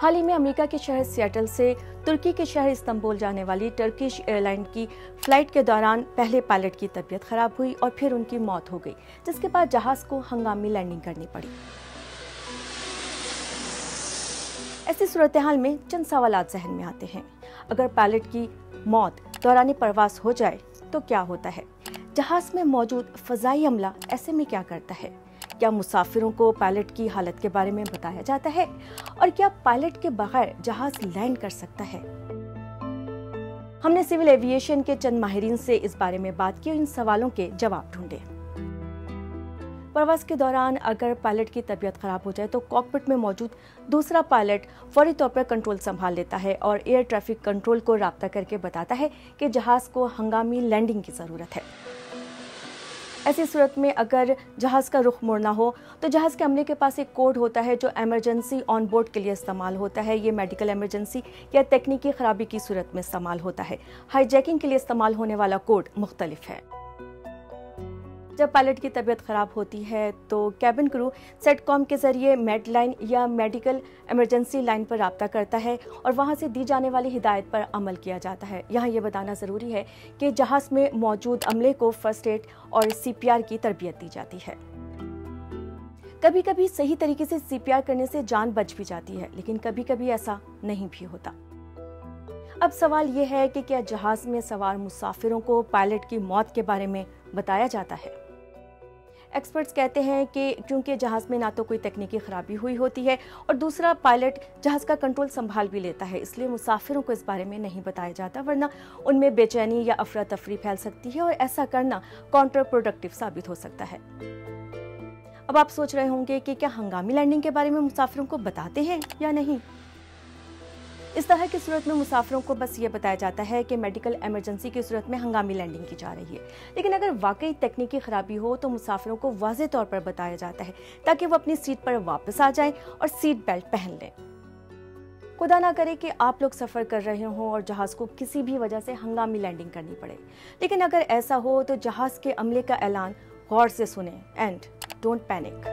حال ہی میں امریکہ کے شہر سیاٹل سے ترکی کے شہر استنبول جانے والی ٹرکش ایئر لائن کی فلائٹ کے دوران پہلے پائلٹ کی طبیعت خراب ہوئی اور پھر ان کی موت ہو گئی، جس کے بعد جہاز کو ہنگامی لینڈنگ کرنی پڑی۔ ایسی صورتحال میں چند سوالات ذہن میں آتے ہیں۔ اگر پائلٹ کی موت دوران پرواز ہو جائے تو کیا ہوتا ہے؟ جہاز میں موجود فضائی عملہ ایسے میں کیا کرتا ہے؟ کیا مسافروں کو پائلٹ کی حالت کے بارے میں بتایا جاتا ہے؟ اور کیا پائلٹ کے بغیر جہاز لینڈ کر سکتا ہے؟ ہم نے سول ایوییشن کے چند ماہرین سے اس بارے میں بات کی اور ان سوالوں کے جواب ڈھونڈے۔ پرواز کے دوران اگر پائلٹ کی طبیعت خراب ہو جائے تو کاکپٹ میں موجود دوسرا پائلٹ فوری طور پر کنٹرول سنبھال لیتا ہے اور ایئر ٹریفک کنٹرول کو رابطہ کر کے بتاتا ہے کہ جہاز کو ہنگامی لینڈنگ کی ضرورت ہے۔ ایسی صورت میں اگر جہاز کا رخ موڑنا ہو تو جہاز کے عملے کے پاس ایک کوڈ ہوتا ہے جو ایمرجنسی آن بورڈ کے لیے استعمال ہوتا ہے۔ یہ میڈیکل ایمرجنسی یا تکنیکی خرابی کی صورت میں استعمال ہوتا ہے۔ ہائی جیکنگ کے لیے استعمال ہونے والا کوڈ مختلف ہے۔ جب پائلٹ کی طبیعت خراب ہوتی ہے تو کیبن کرو سیٹ کام کے ذریعے میڈ لائن یا میڈیکل ایمرجنسی لائن پر رابطہ کرتا ہے اور وہاں سے دی جانے والی ہدایت پر عمل کیا جاتا ہے۔ یہاں یہ بتانا ضروری ہے کہ جہاز میں موجود عملے کو فرسٹ ایڈ اور سی پی آر کی تربیت دی جاتی ہے۔ کبھی کبھی صحیح طریقے سے سی پی آر کرنے سے جان بچ بھی جاتی ہے، لیکن کبھی کبھی ایسا نہیں بھی ہوتا۔ اب سوال یہ ہے کہ کیا جہاز میں سوار مسافروں کو پائلٹ کی موت کے بارے میں بتایا جاتا ہے؟ ایکسپرٹس کہتے ہیں کہ کیونکہ جہاز میں نہ تو کوئی تکنیکی خرابی ہوئی ہوتی ہے اور دوسرا پائلٹ جہاز کا کنٹرول سنبھال بھی لیتا ہے، اس لیے مسافروں کو اس بارے میں نہیں بتایا جاتا، ورنہ ان میں بے چینی یا افراتفری پھیل سکتی ہے اور ایسا کرنا کاؤنٹر پروڈکٹیو ثابت ہو سکتا ہے۔ اب آپ سوچ رہے ہوں گے کہ کیا ہنگامی لینڈنگ کے بارے میں مسافروں کو بتاتے ہیں یا نہیں؟ اس طرح کی صورت میں مسافروں کو بس یہ بتایا جاتا ہے کہ میڈیکل ایمرجنسی کی صورت میں ہنگامی لینڈنگ کی جا رہی ہے، لیکن اگر واقعی تکنیکی خرابی ہو تو مسافروں کو واضح طور پر بتایا جاتا ہے تاکہ وہ اپنی سیٹ پر واپس آ جائیں اور سیٹ بیلٹ پہن لیں۔ خدا نہ کرے کہ آپ لوگ سفر کر رہے ہوں اور جہاز کو کسی بھی وجہ سے ہنگامی لینڈنگ کرنی پڑے، لیکن اگر ایسا ہو تو جہاز کے عملے کا اعلان غور سے سنیں اینڈ ڈونٹ پینک۔